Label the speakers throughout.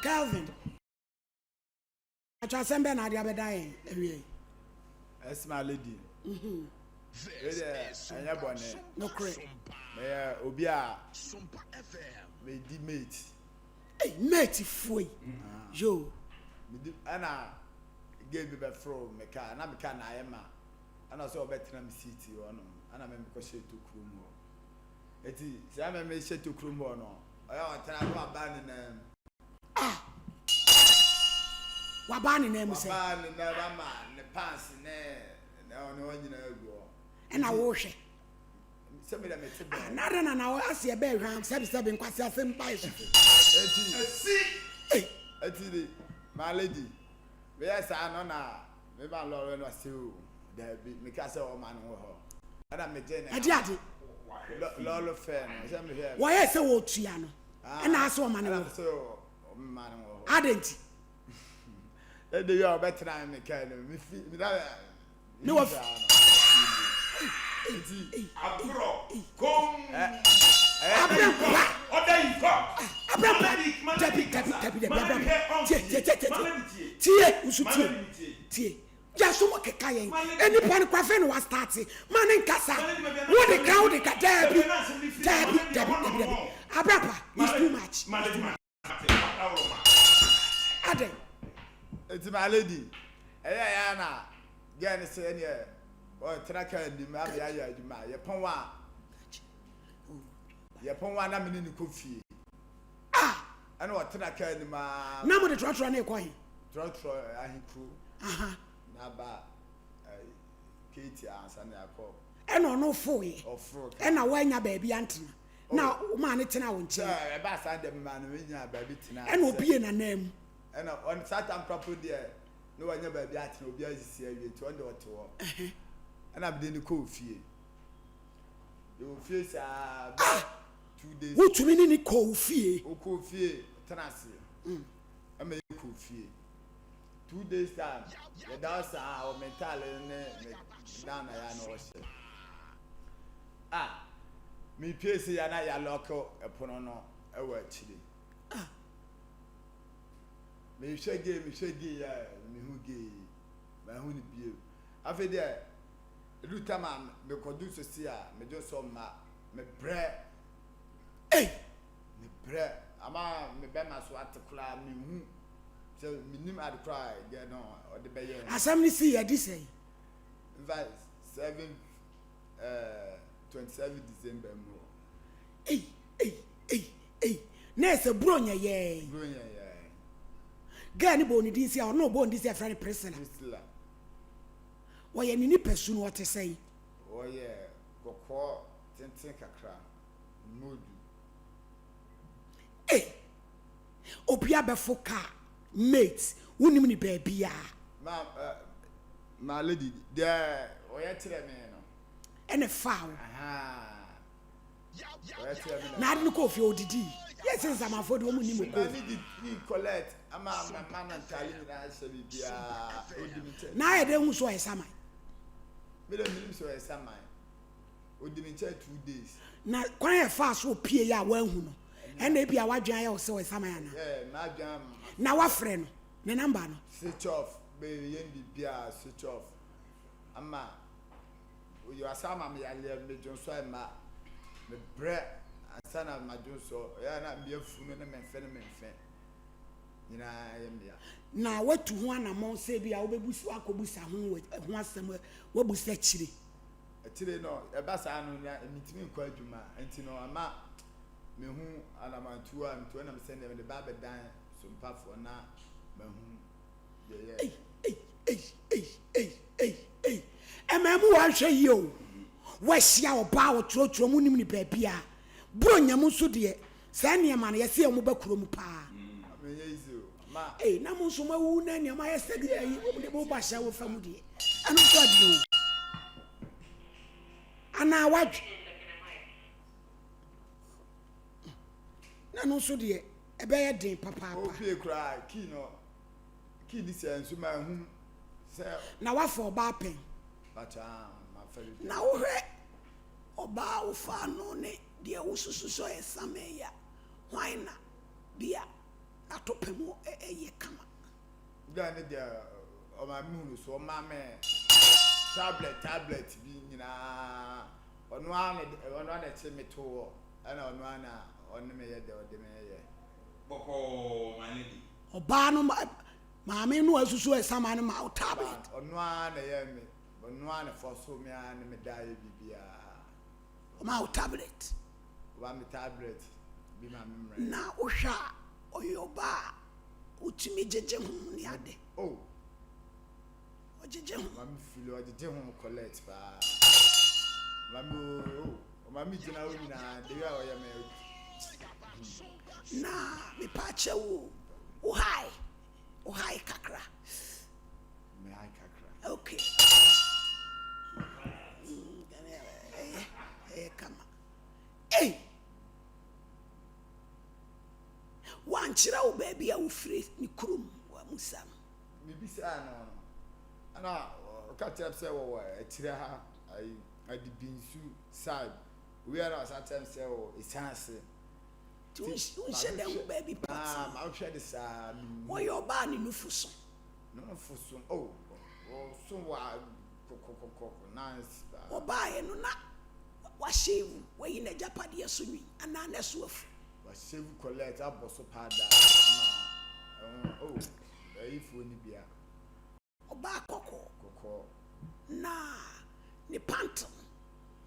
Speaker 1: Calvin. I try send Ben Adia Bedaye.
Speaker 2: That's my lady.
Speaker 3: This is
Speaker 1: No credit.
Speaker 2: Obia
Speaker 3: SOMPA FM.
Speaker 2: Made mate.
Speaker 1: Hey, mate, fui. Yo.
Speaker 2: Anna gave me from me car, and I'm a can I am. And I saw better than city or no. And I'm a crochet to Krumo. It is, I'm a machine to Krumo. No, I tell you about banning them.
Speaker 1: What banning them say?
Speaker 2: Banning the man, the pants in there. No, you know,
Speaker 1: and I wash it.
Speaker 2: Some of them it's
Speaker 1: another than our ass your bed round 77 quite same price.
Speaker 2: See, my lady. Yes, I know now. Maybe I'm Lauren was still there. Because all man with her. And I'm a Jenny.
Speaker 1: I did.
Speaker 2: Lolo fan.
Speaker 1: Why I say what Tiano? And I saw man.
Speaker 2: So, man.
Speaker 1: I didn't.
Speaker 2: You are better than me, kind of.
Speaker 1: No, just so much cayenne. Any point of cafe was starting. Man in Casa. What the crowd is Abrapa is too much. Ade.
Speaker 2: It's my lady. Anna. Gan is saying, or tracker and the Mabia, your Ponwa. Your Ponwa, I'm in the coffee. I know what tracker and the ma.
Speaker 1: Now the Tro-Tro Mate coin.
Speaker 2: Tro-Tro, I crew. Naba Katie and I call.
Speaker 1: And no fool.
Speaker 2: Or fruit.
Speaker 1: And I want your baby Antina. Now, man, it's now on chair.
Speaker 2: A bass and the man with your baby tonight.
Speaker 1: And will be in a name.
Speaker 2: And on Saturn property there. No one ever be at no beers here to under to walk. And I'm doing the coffee. You will face 2 days.
Speaker 1: What to mean in coffee?
Speaker 2: Oh, coffee, Tanasi. I make coffee. 2 days time. The dogs are mental and down. I know. Me PC and I are local upon no a word chili. Me shaggy, me who gay, my honey beer. After that, Lutaman, me produce a seer, me just saw me bread.
Speaker 1: Hey,
Speaker 2: me bread. Ama me bema swat to cry me. So me name at cry, get on, or the bayer.
Speaker 1: as somebody see ya this say.
Speaker 2: That 27 December.
Speaker 1: Hey. Nurse a bronya ye. Gani boni this year or no boni this year for any person. Why any person what to say?
Speaker 2: Oh yeah, go call Tintin Kakra. Mood.
Speaker 1: Hey, Opia Befoka, mates, wouldn't me baby.
Speaker 2: My lady, there, or yet tell me,
Speaker 1: And a foul. Now I don't know if you did. Yes, since I'm for the woman you
Speaker 2: collect. I'm a man and telling you that
Speaker 1: now I don't so a summer.
Speaker 2: We don't need so a summer. We didn't 2 days.
Speaker 1: Now, quite fast will peer ya well, and they be a white giant also a summer.
Speaker 2: My jam.
Speaker 1: Now, what friend? The number
Speaker 2: Switch off, baby, be switch off. Amma, you are some of me, I live with John Swimmer, the bread, and son of my John, so I not be a fool and a phenomenon. You know, I am there.
Speaker 1: Now, what to one among say be our baby swako busa home with once somewhere what was that chili?
Speaker 2: Actually, no, a bass I know meeting quite to my and no, I'm not me who and I'm on 2 and 2 and I'm sending the barber down some puff for now.
Speaker 1: Hey. And my mother say you. Where's your bow Tro-Tro Mate baby? Bring your musu dear. Send your money, I see a mobile crum pa. Hey, Namusuma wound and your my second Basha with family. And what you? And now what? No, so dear, a bad day, papa.
Speaker 2: Okay, cry, Kino. This and my home.
Speaker 1: Now what for bapping?
Speaker 2: But my fellow.
Speaker 1: Now, or bow fan on it, dear, also so a samaya. Why not, dear? atopemu eye kama
Speaker 2: da ne dia o ma mi so o ma me tablet bi nyina ono ana che me to ana ono ana ono me ye de o de me ye
Speaker 4: boko manidi
Speaker 1: oba no maame no asusu esama no ma tablet
Speaker 2: ono ana ye me ono ana for so me ana me da ye bibia
Speaker 1: ma tablet
Speaker 2: wa me tablet bi ma me
Speaker 1: na ohwa oyoba utimi jeje hu ni ade
Speaker 2: oh
Speaker 1: ojeje hu
Speaker 2: mami feel ojeje hu collect pa mami jina o na de ya o ya me
Speaker 1: na me pa che wo high kakra
Speaker 2: me high kakra
Speaker 1: okay kama wanchira wo baby a wo free ni krum wa musam
Speaker 2: mi bisa no ana ka tell say wo atira ha ai adibinsu side we are as at say wo isanse
Speaker 1: tu shede wo baby party
Speaker 2: ma hwe de sa
Speaker 1: wo yo ba ni nufuso
Speaker 2: no fuso oh so wa kokokoko nice
Speaker 1: wo ba ye no na wa shave we yi na japade so nwi ana na so afu
Speaker 2: wa shave collect aboso pada na oh if we ni bia
Speaker 1: oba koko na ni pantom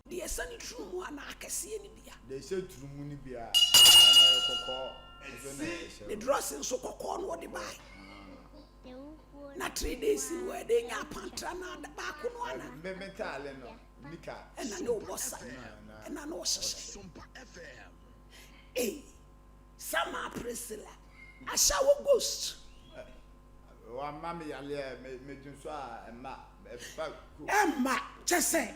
Speaker 1: de esani trumu ana akese ni bia
Speaker 2: de se trumu ni bia ana koko
Speaker 1: the dressing so koko no de bai na 3 days we de nya pantra na ba ko no ana
Speaker 2: me metale no nika
Speaker 1: ena ne obosa ena no sese
Speaker 3: SOMPA FM.
Speaker 1: Sama Priscilla ashawo ghost
Speaker 2: wa mama yale me junso a
Speaker 1: emma chese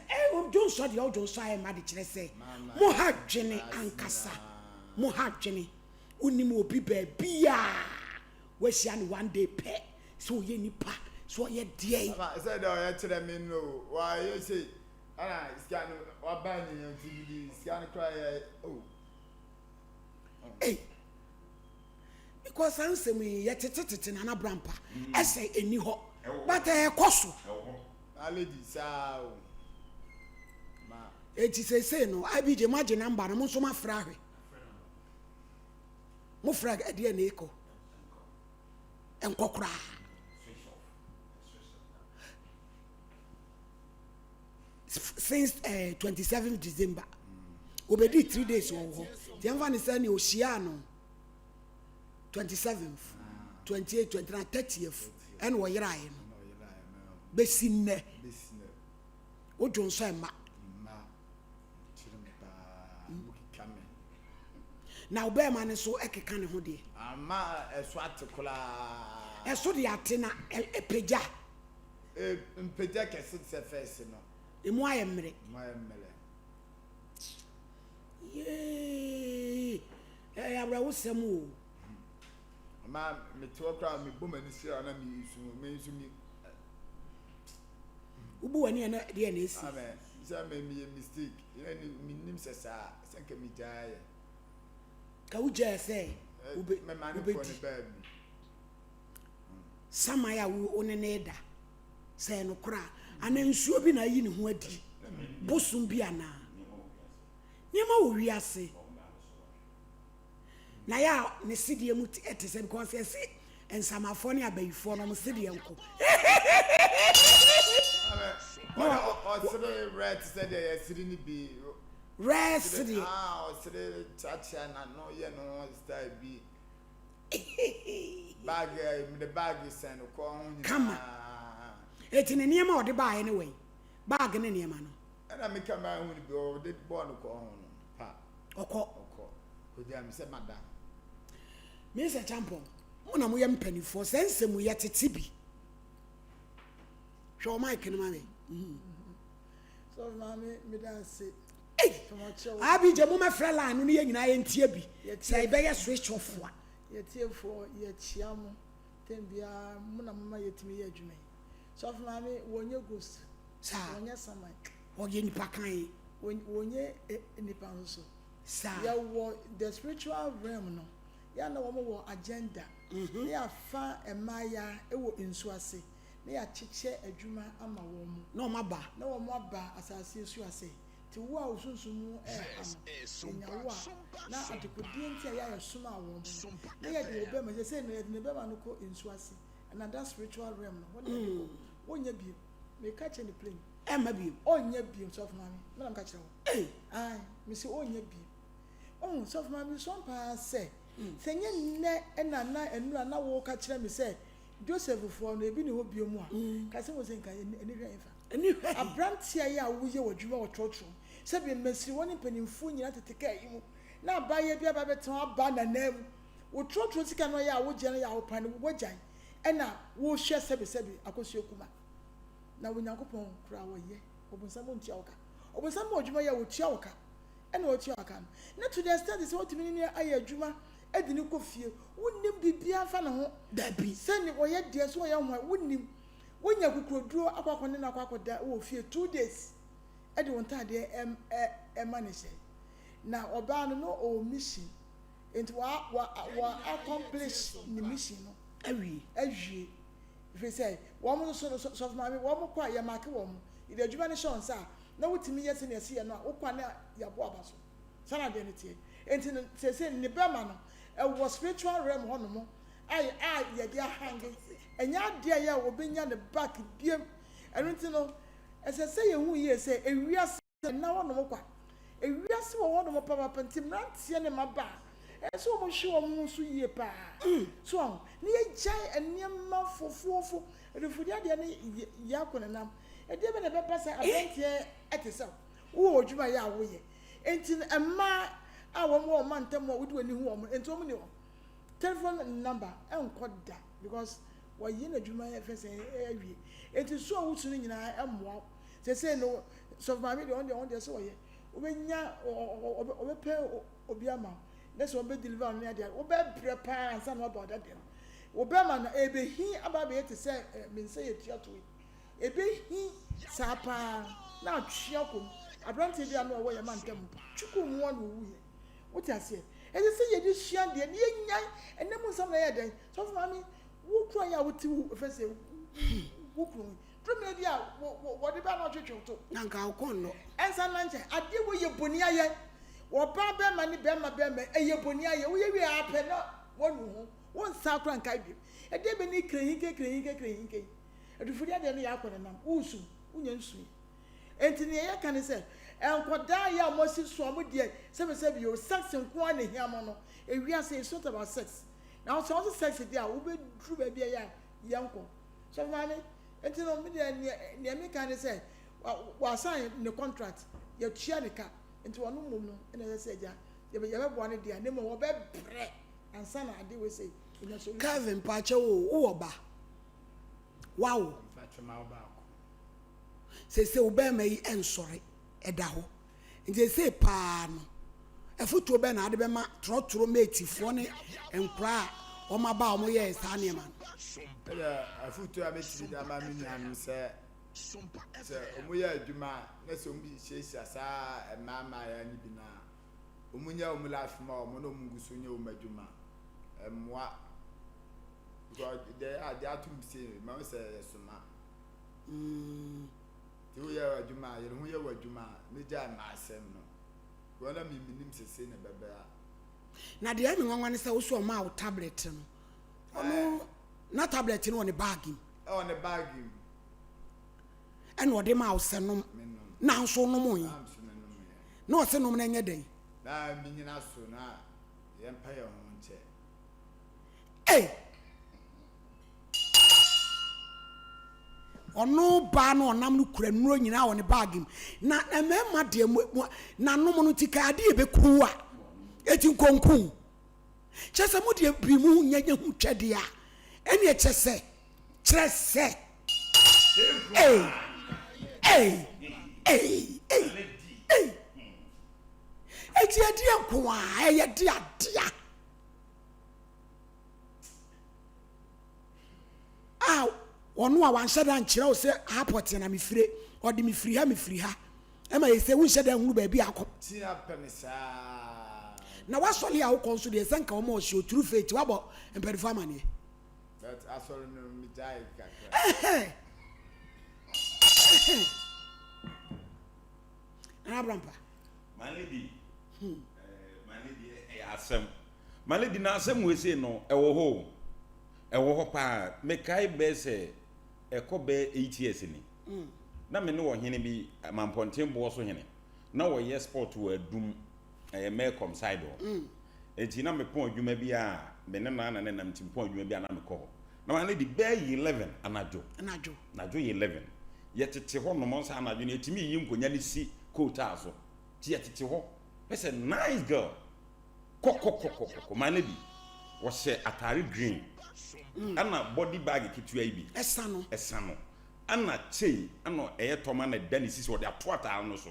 Speaker 1: junso de junso a emma de kire se mo ha dwene ankasa mo ha dwene unim obi ba bia we sia ni one day pe so ye nipa so ye die
Speaker 2: I said ya kire me no wa you say ana scan wa ba ni TV scan cry oh
Speaker 1: because ansem ye tetetete na brampa ese eni ho but e koso
Speaker 2: na lady sa ma
Speaker 1: eti say no abije maje number no so mafra hwe mo frag ade na eko enkokora since 27th December obedi 3 days wo ti amfa ne say ni ohia no 27th 28th 29th 30th and wo yira ye no besinne ojo nso ema na obema ne so ekeka ne ho de
Speaker 2: ama eso atekola
Speaker 1: eso de ate na epeja
Speaker 2: mpeja kese se face no
Speaker 1: emu ayemre ye ya bra wosem o
Speaker 2: ma me to kra me boma ni sia na me isu mi
Speaker 1: ubu wani na de na esi
Speaker 2: amen isa me mi mistake ni nim se sa sanka mi jaye
Speaker 1: ka uja se
Speaker 2: ube me mani ko ni baby
Speaker 1: sama ya wo onene da se no kra ana nsuo bi na yi ne ho adi bosum bi ana nyema wo wiase na ya ne sidie mu ete se because ese ensamafo ne abayifo no mo sidie nko
Speaker 2: o sere red said ya siri ni bi
Speaker 1: red sidie
Speaker 2: o sere chacha na no ye no style bi bag the bag is send ko ho
Speaker 1: kama eti ne niema ode ba anyway bag ne niema no
Speaker 2: ana me kama hu ni bi o de ball ko ho no pa
Speaker 1: okọ
Speaker 2: ko dia me se madam
Speaker 1: me se champion mo na mo ye mpanifo sense mu ye tete bi show mic no mame
Speaker 5: so mame me dan se
Speaker 1: abi je mo mafra line no ye nyina ye ntie bi say be ye switch off wa
Speaker 5: ye tiefo ye chiamo tembia mo na mama yetimi ye adwuma so mame wonye ghost
Speaker 1: sa
Speaker 5: wonye samai
Speaker 1: o ye nipa kan
Speaker 5: wonye nipa so
Speaker 1: sa
Speaker 5: ya wo the spiritual realm no ya na wo agenda ne afa emaya ewo nsu ase ne ya cheche adwuma ama wo mu
Speaker 1: no maba
Speaker 5: na wo aba asase nsu ase ti wo a osunsumu enyawo a na adekodie nti ya soma wo mu na ya de obe ma say na ne be ma no ko nsu ase and that spiritual realm no wonya bi me catch in the plane
Speaker 1: ma bi
Speaker 5: onya bi so of mami na am catch wo me say onya bi so of mami SOMPA say senye nne na enu na wo ka kire me say Joseph for no ebi ne ho bio mu a ka se wo se nka eni hwe enfa abrantia ya wo ye wadwuma wo Tro-Tro se bi mesiri woni panimfu nyina teteka yi mu na abaye bia ba beton aba na nam wo Tro-Tro sika no ya wo je no ya wo pan wo gyan ena wo hwe sebi akosu ekuma na wo Nyankopon kura wo ye obunsa mo ntia wo ka obunsa mo adwuma ya wo tia wo ka ena wo tia wo ka na to the extent is what me ni aye adwuma edini ko fie wonnim bibia fa na ho
Speaker 1: dabi
Speaker 5: sene oye de so oye ho wonnim wonya kukuroduro akwakone na akwakoda wo fie 2 days edi wonta de manage na oba no o mission enti wa accomplish ni mission no
Speaker 1: awie
Speaker 5: if say wo mo so mami wo mo kwa ya make wo mo ide adwuma ne shon sa na wotimi yesi na yesi no wo kwa na ya bo abaso sana de ne tie enti se ne bema no was spiritual realm hono ai ye dia hangi enya dia ya obenya ne back biem enunti no ese se ye hu ye se ewiase na wono kwa ewiase wo wono papa pantim na tie ne maba ese wo mo hwe wo mo so ye pa so ne ye jai enema fofuofo refudia dia ne yakona nam e dia be ne beba se abentie etesa wo odwuma ya wo ye enti emma wo man tem wo do ani hu wo enti wo ni wo telephone number enkoda because wo yi na dwuma e fese awie enti so wo tu ni nyina emmoa se no so mami de on de so wo ye obenya obepe obi ama na so obe deliver on dia obe prepare ansa no about that dem obe ma na ebehi aba be te se me say ye tia to ebehi sapa na twia kom abrante bia no wo ye man tem chuku mu no wu ye what you say ese say ye di hia de ne nyan enemu nsam na ye den so for mami wo kura ya wo ti fese wo kuru drum dia wo de ba na twetwe to
Speaker 1: na nka akon no
Speaker 5: ensa na nche ade wo ye boni aye wo ba be ma ni be ma eye boni aye wo ye wi apɛ na wo nu ho wo nsa kura nka bi ade be ni krehinke adufuri ade ne ya akɔ nam usu unya nsu enti ne ye kan se enkoda ya mosi so mo de sebe yo sex nko na hiam no ewiase is not about sex now so sex there wo be dru ba bia ya yanko so mami enti no me de ne me kan se wa sign the contract ya tua ne ka enti wono mum no ene se ja ye be bo ne dia ne mo wo be bre ansa na ade we say ina so
Speaker 1: Kevin pache wo ba wow
Speaker 2: pache ma ba ko
Speaker 1: se obe ma yi ensore eda ho nje se pa no efutu obe na ade be ma Tro-Tro Mate fo ne enkra o ma ba o mo ye sa ne man
Speaker 2: afutu abetiri da ma minyanu se omuya adwuma na se ombi hyehyia saa mama ya ni bina omunya omulafima omo no munguso nya omadwuma emwa because they are atum say ma se soma ti wo ya adwuma ye ho ya adwuma me ja ma asem no wona mi minim sese ne bebea
Speaker 1: na de ami nwanwane se wo so ma wo tablet no ono na tablet no on the bag him
Speaker 2: on the bag him
Speaker 1: and what dem house no na so no mo yi no se no na nya den
Speaker 2: na mi nyina so na ye mpa ye ho nche
Speaker 1: ono ba no onam no kura nuro nyina on the bag him na emema de na no mo no tika ade e be ku a eti nkonkun chese mo de bi mu nya hu twede a ene e chese chese eti adi enko a ye de adia onu a wan sheda nkyere o se airport na me fire o de me firi ha e ma ye se won sheda hunu ba bi akọ
Speaker 2: ti apemisa
Speaker 1: na wasɔle a wokɔ nso deɛ sɛ nka wɔma ɔhyɛ oturu faith wabɔ mpɛrifo amaneɛ
Speaker 2: But asɔre no mi gyae kakra.
Speaker 1: Abrampa.
Speaker 4: My lady, asem. My lady na asem we say no, ewo ho pa me kai be say ekɔ be 8 years ni. Na me no wo hene bi mamponten bo so hene. Na wo yes sport wo adum me come side o. Enti na me pon adwuma bi a me ne na nam tim pon adwuma bi a na me kɔ. Na my lady be 11 anajo 11. Yetete ho no monsa anajo ne etimi yi nkonya ne si kota so. Ti yetete ho. That's a nice girl. Koko my lady was atari green. Ana body bag kitua ibi. Esano. Ana chei ano toma na dani sisi wo de atoata no so.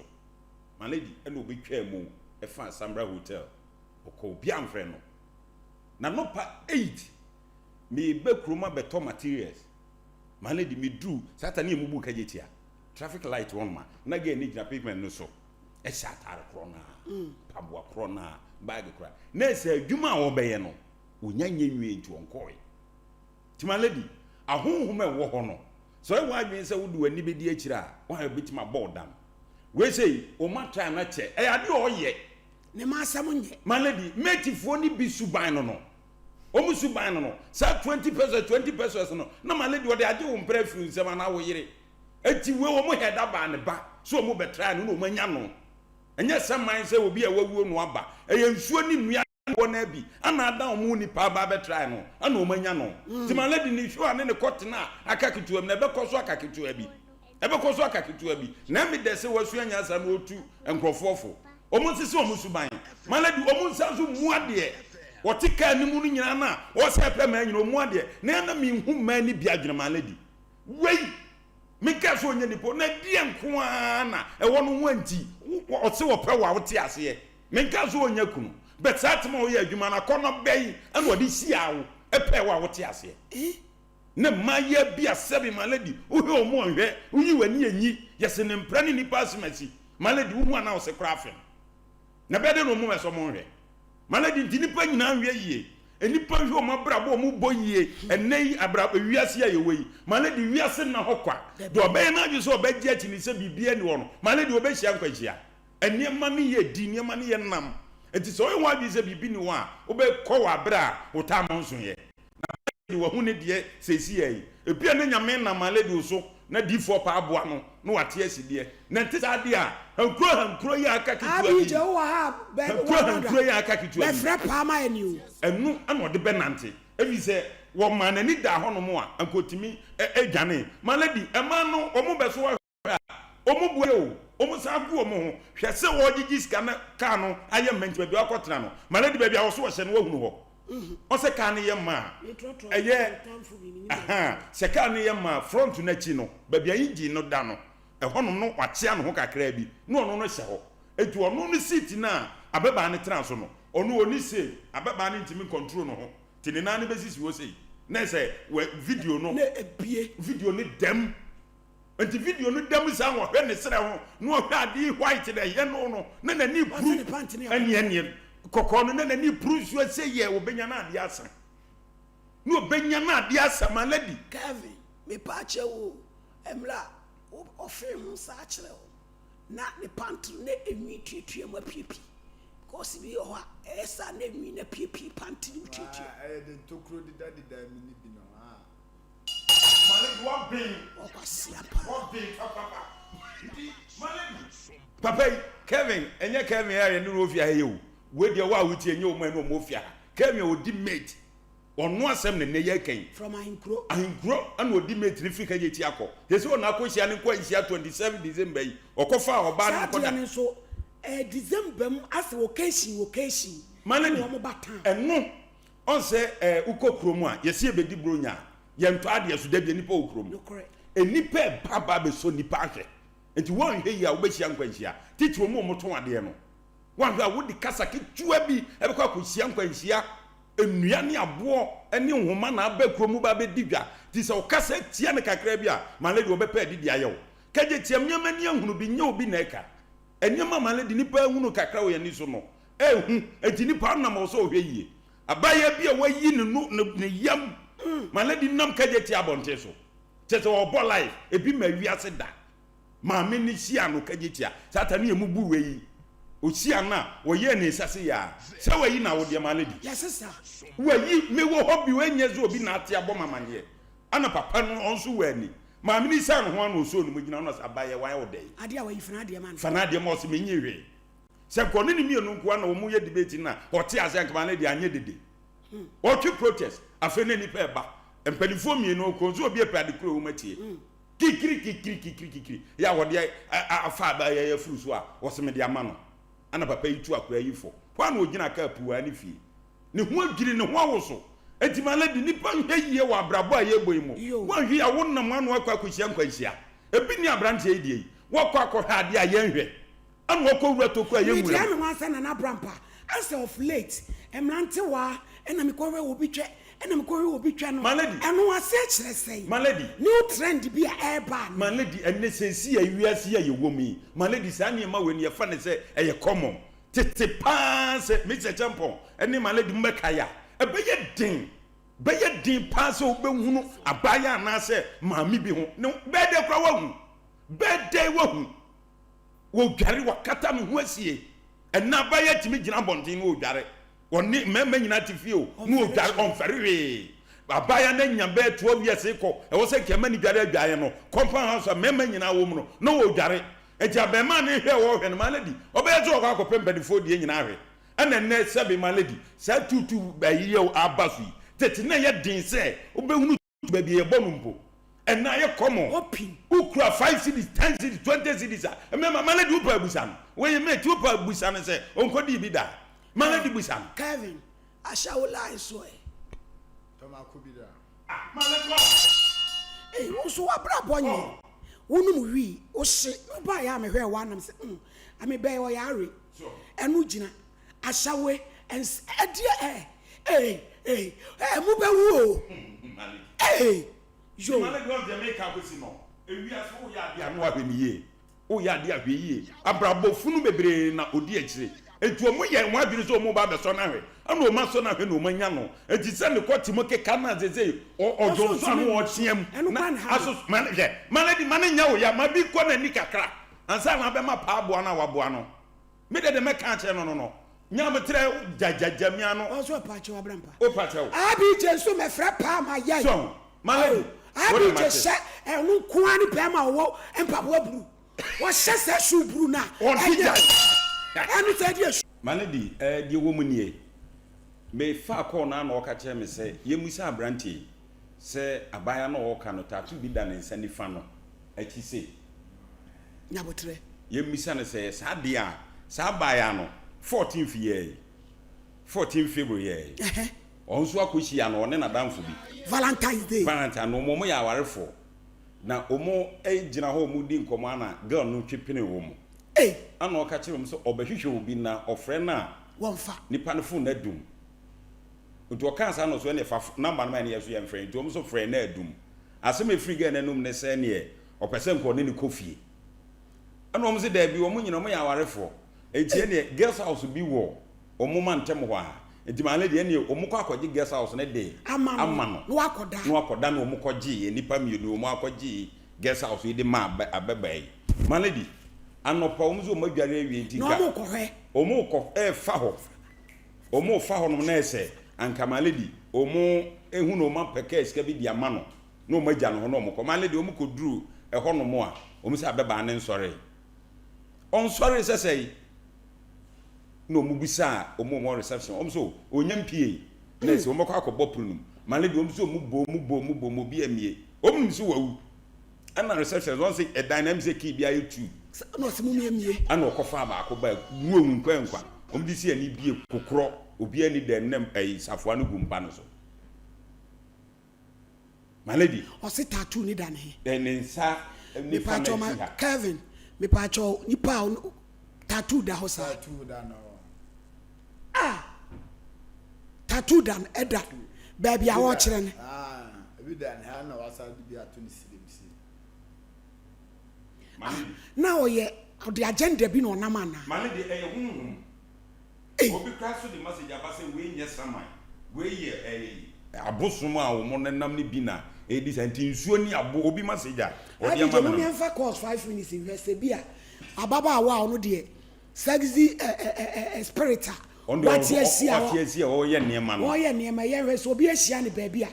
Speaker 4: My lady eno obi twa mu e fa Sambra Hotel. Oko bi amfre no. Na no pa 8 me be kroma beto materials. My lady me do satani emubu kajetia. Traffic light one ma. Na ge ni gina pavement no so. E atari krona. Pabwa krona. Bag cry. Na say adwuma wo beye no onya nyenwe nti onkoe. Ti my lady ahonhom e wo ho no. So e wa adwen say wo du ani be di akira wo ha betima board dam. We say o ma try na che e ade o ye.
Speaker 1: Ne ma asam nye.
Speaker 4: My lady metifo ni bi suban no. O mu suban no. Sa 20 pesos no. Na my lady wo de age wo mpra firi nsem na wo yire. Eti we wo mo heda ba ne ba. So mo be try no mo anya no. Enye saman se obi a wawuo no aba eye nsuo ni nua wo na bi ana ada omu ni pa ba be try no ana o manya no ti ma lady ni hwo ane ne kotena akaketu am na be koso akaketu abi na mi de se wasu anya asa no otu enkrofofo omu sisi omu suban ma lady omu nsa so mu ade wotika ni mu no nyina na wo se pe ma nyina omu ade na na mi hu ma ni bia dwene ma lady wei meka so onye nipo na die nko ana e wo no wanti o se wo pe wa wo te ase meka so onye kunu but satma wo ya adwuma na kono bei ana wo de si awo e pe wa wo te ase na maye bia sebi malady wo he o mo hwe uyi wani anyi yese ne mpra ni nipa asemasi malady wo hu ana wo se krafem na bede no mo meso mo hwe malady nipa nyina hwe yie enipa hwe o mabrabo o mu boyie enei abrabo wiase ya yewi malady wiase na hokwa do obey na adwo so obegye achi ni se bibia ni wono malady obehia nkwahia eniema ni ye di eniema ni ye nam enti so ye wa bi se bibi ni wa obekọ wa bra utam nso ye na wo hu ne de sesi yi ebia ne nyame na malady so na di4 pa aboa no wate aside na ntisa ade a hankro ya aka kitu abi
Speaker 1: abi je wo ha be
Speaker 4: hankro ya aka kitu abi
Speaker 1: be frɛ pa ma eni o
Speaker 4: enu ana ode benante ebi se wo man ani da ho no mo a ankotimi edwane malady ema no omo beso wa omo bue o omo sa gu omo ho hwɛ se wo gigi sika na ka no aye menti bi akotena no malady ba bi a wo so wo hye no wahunu ho o se ka ne ye ma eye se ka ne ye ma front na chi no ba bi ayi no da no e honom no wakyea no ho kakra bi no ono no hye ho etu ono no seat na abeba ne tra so no ono oni se abeba ne ntimi control no ho tini na ne besisi wo sei na se video no
Speaker 1: na ebie
Speaker 4: video ne dem enti video no dem sa ho hwe ne sere ho no hwe ade white na ye no na ni pru anie kokko no na ni pru so se ye obenya na ade asa no obenya na ade asa malady
Speaker 1: Kevin me pa chewo emla ofe hu sa kire o na ne pantry na enwi tuetue ma piepi because bi ho a esa na enwi na piepi pantry tuetue
Speaker 2: De tokro di da mini bi no
Speaker 4: malady what being
Speaker 1: okwasia pa
Speaker 4: papa malady papa Kevin enye Kevin ya no ofia he o we de wa wuti enye o ma no mo ofia Kevin odi mate ono asem ne ye kan
Speaker 1: from ahinkro
Speaker 4: ana odi mate ni fika je ti akọ yesi ona akohia ne kwa hia 27 December yi okofa oba no koda
Speaker 1: sa so December mu ase occasion
Speaker 4: malady
Speaker 1: o mo batan
Speaker 4: eno on se ukokro mu a yesi ebedi bronya ye nto ade so da bi nipa okrom enipa baba be so nipa ahwe enti won hwe yi a wo be hia nkwanhia titiro mu mo to ade no wan hwe a wo di kasa ketua bi ebe kwa kohia nkwanhia enua ne abo ene nhoma na abakro ba be didwa ti se o kasa tia ne kakra bi a malady wo be pa didi ayewo kaje tiam nyama ni ahunu bi nye obi na eka enyama malady nipa ahunu kakra wo ye ni so no eti nipa nam oso hwe yi abaya bi a wayi ne yam maladi nam kaje ti abonte so tete obo life ebi ma wiase da maame ni hia no kaje ti a satani emu bu weyi ohia na woye ne sase ya se wayi na wo de maladi
Speaker 1: yes sir
Speaker 4: wayi me wo hobi wenye zo obi na ate abo mamanye ana papa no onso wani maame ni san ho ana oso no mugina no abaya wan wo dey
Speaker 1: ade a wayi fana de man
Speaker 4: fana de mo so menye hwe se ko ni mi enu nko na wo mu ye debate na hote ase anka na de anye dede what you protest afene ni pe ba empanifo mi no ko zo obi e pa de kuro wo matie kikiri ya wo de afa ba ya furu so a wo se me de ama no ana papa yi tu akura yi fo kwa na ogina ka puwa ni fie ne ho adwiri ne ho awoso enti maladi nipa hweyie wa abrabo a ye boy mu wa hwi a wonnam anu akwa akohia nkwanhia ebi ni abrante yi die wo kwa akɔhwa ade a ye nhwe anu akɔwura toku a ye nwura
Speaker 1: mi wan sa na na brampa as of late emrante wa ena mi kɔwe obi twe ena mi kɔwe obi twa no enu ase kyerɛ sei
Speaker 4: maladi
Speaker 1: new trend bi a eba
Speaker 4: maladi enne sensi a wiase a ye womi maladi sa ne ma weni ye fa ne se eye common tete pass Mr. Champion ene maladi mbekaya beye din pass obehunu abaya na se maami bi ho ne bede kwa wahu bede wahu wo dware wakata me ho asie ena baya timi gina bondin wo dware woni mema nyina tifie o no dware onfere abaya na nyambe 12 years ko e wo se kema ni dware adwaye no compound house mema nyina wo mu no wo dware eja be ma ne hwe wo hwe no maladi obeje o kwa kopempedifo die nyina hwe ana ne sebe maladi sa tutu bayiye abasu tete na ye din se obehunu ba bi ye bonumpo ena ye komo
Speaker 1: open
Speaker 4: ukura 5 cities 10 cities 20 cities mema maladi upa busa no we mate upa busa no se onkodi bi da maladi busa no
Speaker 1: Kevin ashawola iso
Speaker 2: toma kubida
Speaker 4: maladi
Speaker 1: wo so abrabo nyi wonum wi o hye ba ya me hwe wa nam se ame be wo yare enu gina ashawe ens edie mu be wo yo
Speaker 4: maladi won de make up si no ewi aso wo ya dia no ahweniye wo ya dia ahweniye abrabo funu bebre na odi akire etu omu ye nwa adwiri so omu ba be so na hwe ana o ma so na hwe no manya no enti se ne kwoti mo keka na zeze ojo so anu o chiam aso maladi nya wo ya ma bi ko na ni kakra ansa na be ma pa abo na wabo no me de me ka che no nya me tre jajajamia no
Speaker 1: o so pa che wa brampa
Speaker 4: o pa che wo
Speaker 1: abi jesu me fra pa ma ye
Speaker 4: so maladi
Speaker 1: abi je se enu kwa ni pe ma wo empabo buru wo se se shu buru na
Speaker 4: on tija
Speaker 1: enu se die
Speaker 4: maladi die wo mu nie me fa call na na oka che me se ye musa abrantie se abaya na oka no tatu bi da ne nsa ni fa no achi se
Speaker 1: nyabotre
Speaker 4: ye musa ne se sa de a sa abaya no 14th year 14 February onso akoshi ya no ne na danfo bi
Speaker 1: Valentine's Day
Speaker 4: no mo ya warefo na omo gina ho mu di nkomo ana girl no twepene wo mu ana oka kire mo so obehwehwe obi na ofre na
Speaker 1: wonfa
Speaker 4: nipa no phone na dum nto oka sa no so ne fa number na yeso ye mfre nto mo so frɛ na adum asem e free girl na num ne se ne opese nko ne ni kofie ana omo se da bi omo nyina mo ya warefo etie ne girls house bi wo omo man tem ho a edimane de ne omo kɔ akɔgye guest house ne de amano
Speaker 1: no akoda
Speaker 4: na omo kɔgye nipa mienu omo akɔgye guest house de ma ababai maledi anopa omo zo omo adware awie ntika
Speaker 1: no omo kɔhɛ
Speaker 4: omo kɔ fa ho no na ese anka maledi omo ehu no omo peke eska bi di amano na omo agya no ho no omo kɔ maledi omo kɔduru ɛhɔ no mo a omo se ababa ne nsɔre onsɔre sesei no mubisa omo reception omso onyampie na se omo kwa akɔbɔ prunum maledi omso mubo bi amie omnum so wawu ana reception don say a dynamic key bi ayetu
Speaker 1: no se mumie
Speaker 4: ana okofa ba akɔba wuwu nkwankwa omdi si ani bie kokoro obi ani dem nem safoa no gumpa no so maledi
Speaker 1: o se tattoo ni dan he
Speaker 4: den nsa ni
Speaker 1: family Kevin me pacho nipa tattoo da ho sa
Speaker 2: tattoo da no
Speaker 1: tattoo dan eda baby a wo kire ne
Speaker 2: ebi dan ha na wasa bi atu ni silemsi
Speaker 1: na o ye the agenda bi no na mana
Speaker 4: maledi eye hunhum obi kra so the message aba say we nye saman we ye abosom a wo mo nenam ne bi na edi santi nsuo ni abo obi message a
Speaker 1: odi ama no me fa course 5 minutes invest bi a ababa awa ono de sexy spirit what yes ya
Speaker 4: o ye niema no
Speaker 1: o ye niema ye hwe so obi ahia ne ba bi a